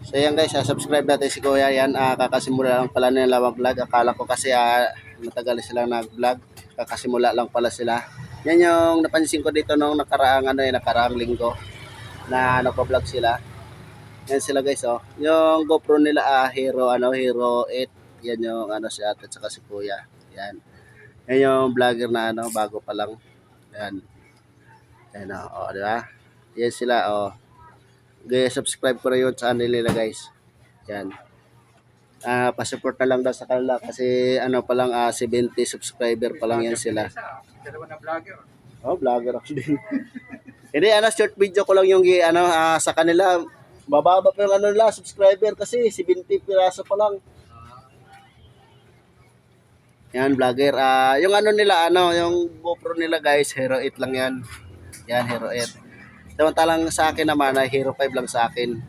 So yan guys, subscribe natin si Kuya. Yan, kakasimula lang pala nila mag-vlog. Akala ko kasi matagal silang nag-vlog. Kakasimula lang pala sila. Yan yung napansin ko dito nung nakaraang linggo na nagpa-vlog sila. Yan sila guys, oh. Yung GoPro nila Hero 8. Yan yung si Ate at saka si Kuya. Yan. Yan yung vlogger na bago pa lang. Yan. Yan di ba? Yan sila, Guys, subscribe ko na yun sa channel nila guys. Yan. Pa-support na lang daw sa kanila kasi pa lang 70 subscriber pa lang yan sila. Dalawa na vlogger. Oh, vlogger ako din. Hindi, short video ko lang yung sa kanila. Bababa pa yung nila, subscriber kasi 70 piraso pa lang. Yan, vlogger. Yung nila, yung GoPro nila guys, Hero 8 lang yan. Yan, Hero 8. Samantalang sa akin naman, Hero 5 lang sa akin.